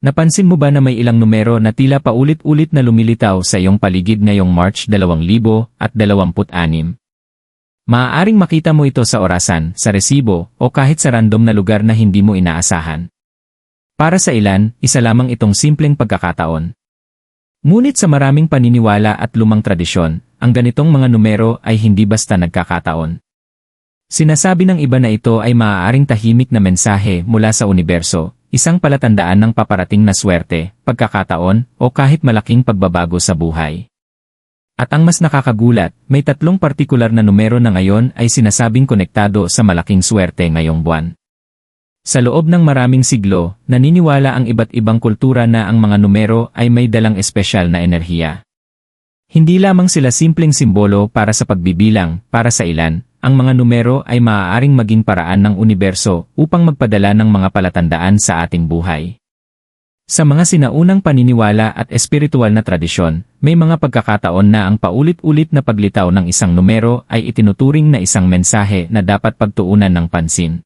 Napansin mo ba na may ilang numero na tila paulit-ulit na lumilitaw sa iyong paligid ngayong March 2026? Maaaring makita mo ito sa orasan, sa resibo, o kahit sa random na lugar na hindi mo inaasahan. Para sa ilan, isa lamang itong simpleng pagkakataon. Ngunit sa maraming paniniwala at lumang tradisyon, ang ganitong mga numero ay hindi basta nagkakataon. Sinasabi ng iba na ito ay maaaring tahimik na mensahe mula sa universo, isang palatandaan ng paparating na swerte, pagkakataon, o kahit malaking pagbabago sa buhay. At ang mas nakakagulat, may 3 partikular na numero na ngayon ay sinasabing konektado sa malaking swerte ngayong buwan. Sa loob ng maraming siglo, naniniwala ang iba't ibang kultura na ang mga numero ay may dalang espesyal na enerhiya. Hindi lamang sila simpleng simbolo para sa pagbibilang, para sa ilan, ang mga numero ay maaaring maging paraan ng universo upang magpadala ng mga palatandaan sa ating buhay. Sa mga sinaunang paniniwala at espiritual na tradisyon, may mga pagkakataon na ang paulit-ulit na paglitaw ng isang numero ay itinuturing na isang mensahe na dapat pagtuunan ng pansin.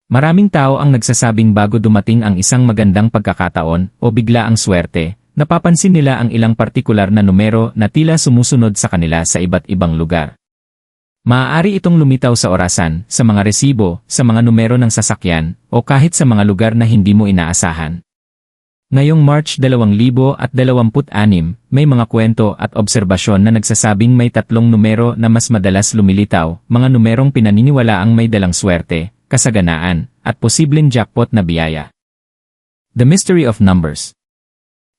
Maraming tao ang nagsasabing bago dumating ang isang magandang pagkakataon o bigla ang swerte, napapansin nila ang ilang partikular na numero na tila sumusunod sa kanila sa iba't ibang lugar. Maaari itong lumitaw sa orasan, sa mga resibo, sa mga numero ng sasakyan, o kahit sa mga lugar na hindi mo inaasahan. Ngayong March 2026, may mga kwento at obserbasyon na nagsasabing may 3 numero na mas madalas lumilitaw, mga numerong pinaniniwalaang may dalang swerte, kasaganaan, at posibleng jackpot na biyaya. The Mystery of Numbers.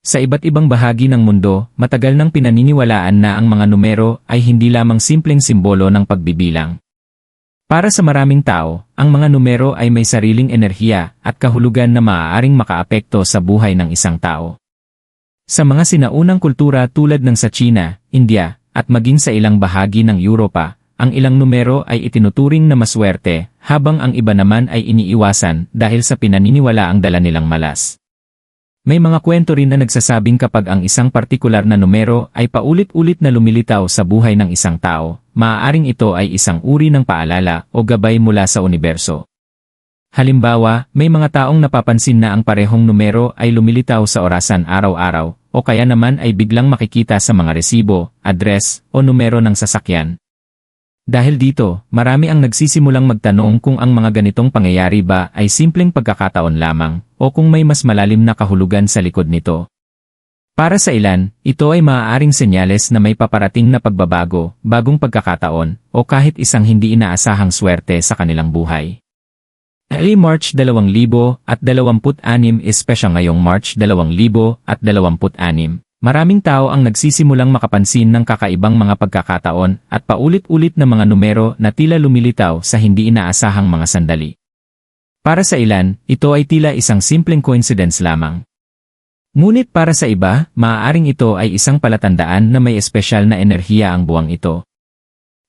Sa iba't ibang bahagi ng mundo, matagal nang pinaniniwalaan na ang mga numero ay hindi lamang simpleng simbolo ng pagbibilang. Para sa maraming tao, ang mga numero ay may sariling enerhiya at kahulugan na maaaring makaapekto sa buhay ng isang tao. Sa mga sinaunang kultura tulad ng sa China, India, at maging sa ilang bahagi ng Europa, ang ilang numero ay itinuturing na maswerte, habang ang iba naman ay iniiwasan dahil sa pinaniniwalaang dala nilang malas. May mga kwento rin na nagsasabing kapag ang isang partikular na numero ay paulit-ulit na lumilitaw sa buhay ng isang tao, maaaring ito ay isang uri ng paalala o gabay mula sa universo. Halimbawa, may mga taong napapansin na ang parehong numero ay lumilitaw sa orasan araw-araw, o kaya naman ay biglang makikita sa mga resibo, address, o numero ng sasakyan. Dahil dito, marami ang nagsisimulang magtanong kung ang mga ganitong pangyayari ba ay simpleng pagkakataon lamang, o kung may mas malalim na kahulugan sa likod nito. Para sa ilan, ito ay maaaring senyales na may paparating na pagbabago, bagong pagkakataon, o kahit isang hindi inaasahang swerte sa kanilang buhay. Early March 2026 espesyal ngayong March 2026. Maraming tao ang nagsisimulang makapansin ng kakaibang mga pagkakataon at paulit-ulit na mga numero na tila lumilitaw sa hindi inaasahang mga sandali. Para sa ilan, ito ay tila isang simpleng coincidence lamang. Ngunit para sa iba, maaaring ito ay isang palatandaan na may espesyal na enerhiya ang buwang ito.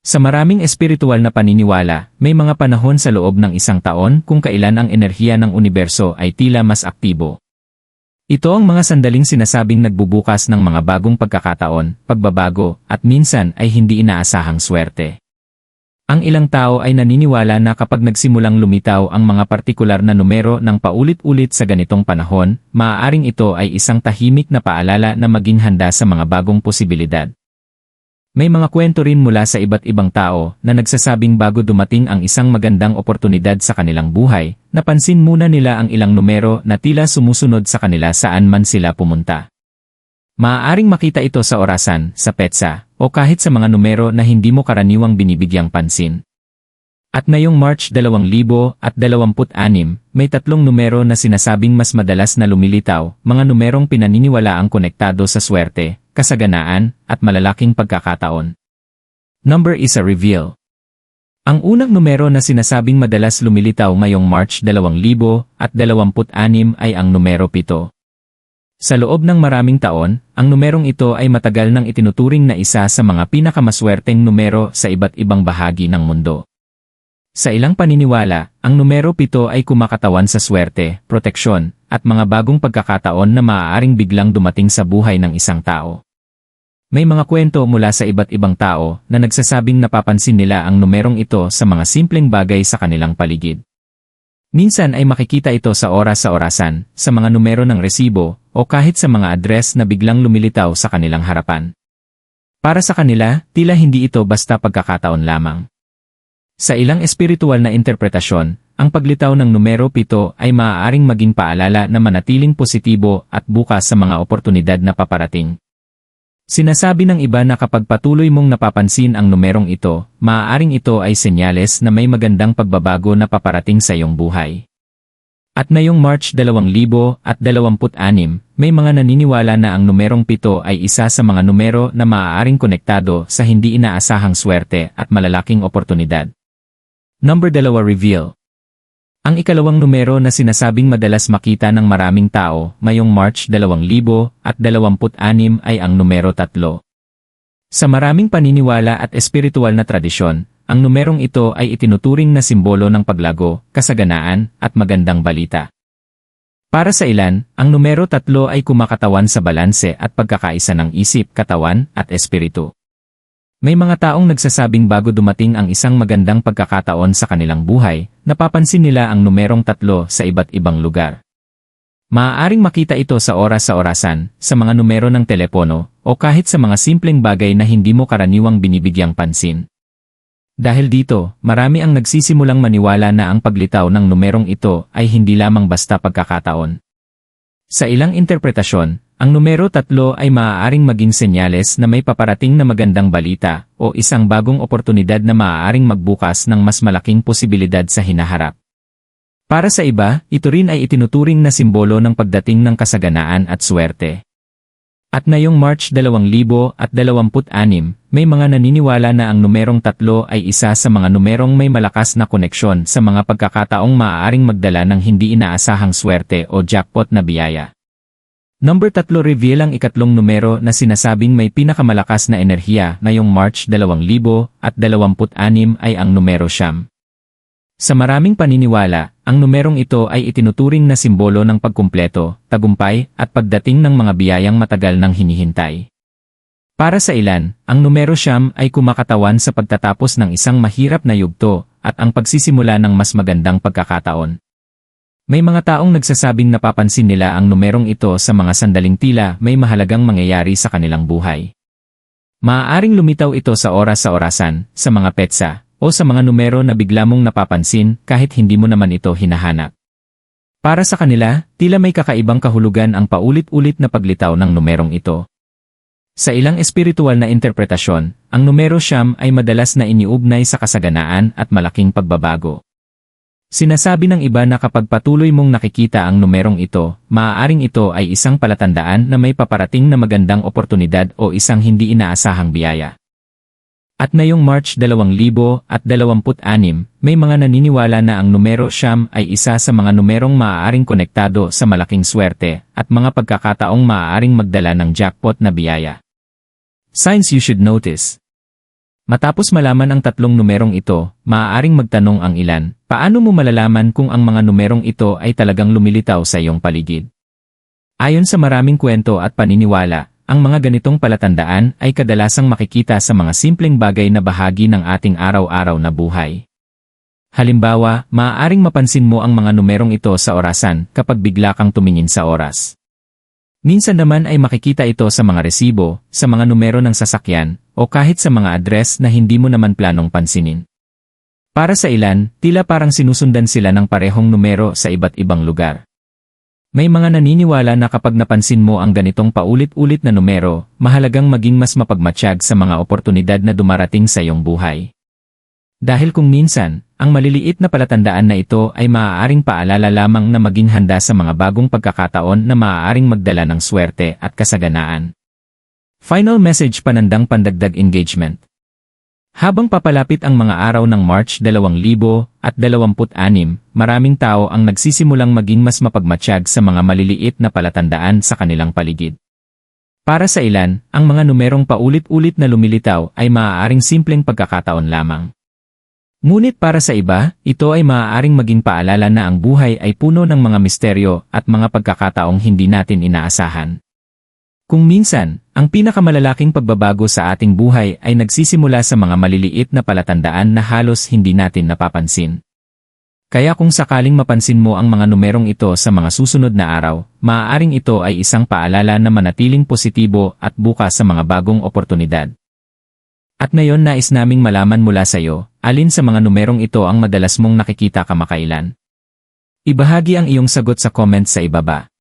Sa maraming espiritual na paniniwala, may mga panahon sa loob ng isang taon kung kailan ang enerhiya ng universo ay tila mas aktibo. Ito ang mga sandaling sinasabing nagbubukas ng mga bagong pagkakataon, pagbabago, at minsan ay hindi inaasahang swerte. Ang ilang tao ay naniniwala na kapag nagsimulang lumitaw ang mga partikular na numero ng paulit-ulit sa ganitong panahon, maaaring ito ay isang tahimik na paalala na maging handa sa mga bagong posibilidad. May mga kwento rin mula sa iba't ibang tao na nagsasabing bago dumating ang isang magandang oportunidad sa kanilang buhay, napansin muna nila ang ilang numero na tila sumusunod sa kanila saan man sila pumunta. Maaaring makita ito sa orasan, sa petsa, o kahit sa mga numero na hindi mo karaniwang binibigyang pansin. At ngayong March 2026, may 3 numero na sinasabing mas madalas na lumilitaw, mga numerong pinaniniwalaang konektado sa swerte, kasaganaan, at malalaking pagkakataon. Number is a reveal. Ang unang numero na sinasabing madalas lumilitaw ngayong March 2026 ay ang numero 7. Sa loob ng maraming taon, ang numerong ito ay matagal nang itinuturing na isa sa mga pinakamaswerteng numero sa iba't ibang bahagi ng mundo. Sa ilang paniniwala, ang numero 7 ay kumakatawan sa swerte, proteksyon, at mga bagong pagkakataon na maaaring biglang dumating sa buhay ng isang tao. May mga kwento mula sa iba't ibang tao na nagsasabing napapansin nila ang numerong ito sa mga simpleng bagay sa kanilang paligid. Minsan ay makikita ito sa oras sa orasan, sa mga numero ng resibo, o kahit sa mga address na biglang lumilitaw sa kanilang harapan. Para sa kanila, tila hindi ito basta pagkakataon lamang. Sa ilang espiritual na interpretasyon, ang paglitaw ng numero 7 ay maaaring maging paalala na manatiling positibo at bukas sa mga oportunidad na paparating. Sinasabi ng iba na kapag patuloy mong napapansin ang numerong ito, maaaring ito ay senyales na may magandang pagbabago na paparating sa iyong buhay. At ngayong March 2026, may mga naniniwala na ang numerong 7 ay isa sa mga numero na maaaring konektado sa hindi inaasahang swerte at malalaking oportunidad. Number 2 reveal. Ang ikalawang numero na sinasabing madalas makita ng maraming tao ngayong March 2026 ay ang numero 3. Sa maraming paniniwala at espiritual na tradisyon, ang numerong ito ay itinuturing na simbolo ng paglago, kasaganaan, at magandang balita. Para sa ilan, ang numero 3 ay kumakatawan sa balanse at pagkakaisa ng isip, katawan, at espiritu. May mga taong nagsasabing bago dumating ang isang magandang pagkakataon sa kanilang buhay, napapansin nila ang numerong 3 sa iba't ibang lugar. Maaaring makita ito sa oras sa orasan, sa mga numero ng telepono, o kahit sa mga simpleng bagay na hindi mo karaniwang binibigyang pansin. Dahil dito, marami ang nagsisimulang maniwala na ang paglitaw ng numerong ito ay hindi lamang basta pagkakataon. Sa ilang interpretasyon, ang numero 3 ay maaaring maging senyales na may paparating na magandang balita o isang bagong oportunidad na maaaring magbukas ng mas malaking posibilidad sa hinaharap. Para sa iba, ito rin ay itinuturing na simbolo ng pagdating ng kasaganaan at swerte. At ngayong March 2026, may mga naniniwala na ang numerong 3 ay isa sa mga numerong may malakas na koneksyon sa mga pagkakataong maaaring magdala ng hindi inaasahang swerte o jackpot na biyaya. Number 3 reveal ang ikatlong numero na sinasabing may pinakamalakas na enerhiya ngayong March 2026 ay ang numero 9. Sa maraming paniniwala, ang numerong ito ay itinuturing na simbolo ng pagkumpleto, tagumpay, at pagdating ng mga biyayang matagal nang hinihintay. Para sa ilan, ang numero 9 ay kumakatawan sa pagtatapos ng isang mahirap na yugto at ang pagsisimula ng mas magandang pagkakataon. May mga taong nagsasabing napapansin nila ang numerong ito sa mga sandaling tila may mahalagang mangyayari sa kanilang buhay. Maaaring lumitaw ito sa oras sa orasan, sa mga petsa, o sa mga numero na bigla mong napapansin kahit hindi mo naman ito hinahanap. Para sa kanila, tila may kakaibang kahulugan ang paulit-ulit na paglitaw ng numerong ito. Sa ilang espiritual na interpretasyon, ang numero 9 ay madalas na iniugnay sa kasaganaan at malaking pagbabago. Sinasabi ng iba na kapag patuloy mong nakikita ang numerong ito, maaaring ito ay isang palatandaan na may paparating na magandang oportunidad o isang hindi inaasahang biyaya. At ngayong March 2026, may mga naniniwala na ang numero 9 ay isa sa mga numerong maaaring konektado sa malaking swerte at mga pagkakataong maaaring magdala ng jackpot na biyaya. Signs you should notice. Matapos malaman ang tatlong numerong ito, maaaring magtanong ang ilan, paano mo malalaman kung ang mga numerong ito ay talagang lumilitaw sa iyong paligid? Ayon sa maraming kwento at paniniwala, ang mga ganitong palatandaan ay kadalasang makikita sa mga simpleng bagay na bahagi ng ating araw-araw na buhay. Halimbawa, maaaring mapansin mo ang mga numerong ito sa orasan kapag bigla kang tumingin sa oras. Minsan naman ay makikita ito sa mga resibo, sa mga numero ng sasakyan, o kahit sa mga address na hindi mo naman planong pansinin. Para sa ilan, tila parang sinusundan sila ng parehong numero sa iba't ibang lugar. May mga naniniwala na kapag napansin mo ang ganitong paulit-ulit na numero, mahalagang maging mas mapagmatsyag sa mga oportunidad na dumarating sa iyong buhay. Dahil kung minsan, ang maliliit na palatandaan na ito ay maaaring paalala lamang na maging handa sa mga bagong pagkakataon na maaaring magdala ng swerte at kasaganaan. Final message panandang pandagdag engagement. Habang papalapit ang mga araw ng March 2026, maraming tao ang nagsisimulang maging mas mapagmatsyag sa mga maliliit na palatandaan sa kanilang paligid. Para sa ilan, ang mga numerong paulit-ulit na lumilitaw ay maaaring simpleng pagkakataon lamang. Ngunit para sa iba, ito ay maaaring maging paalala na ang buhay ay puno ng mga misteryo at mga pagkakataong hindi natin inaasahan. Kung minsan, ang pinakamalalaking pagbabago sa ating buhay ay nagsisimula sa mga maliliit na palatandaan na halos hindi natin napapansin. Kaya kung sakaling mapansin mo ang mga numerong ito sa mga susunod na araw, maaaring ito ay isang paalala na manatiling positibo at bukas sa mga bagong oportunidad. At ngayon nais naming malaman mula sa iyo, alin sa mga numerong ito ang madalas mong nakikita kamakailan? Ibahagi ang iyong sagot sa comments sa ibaba.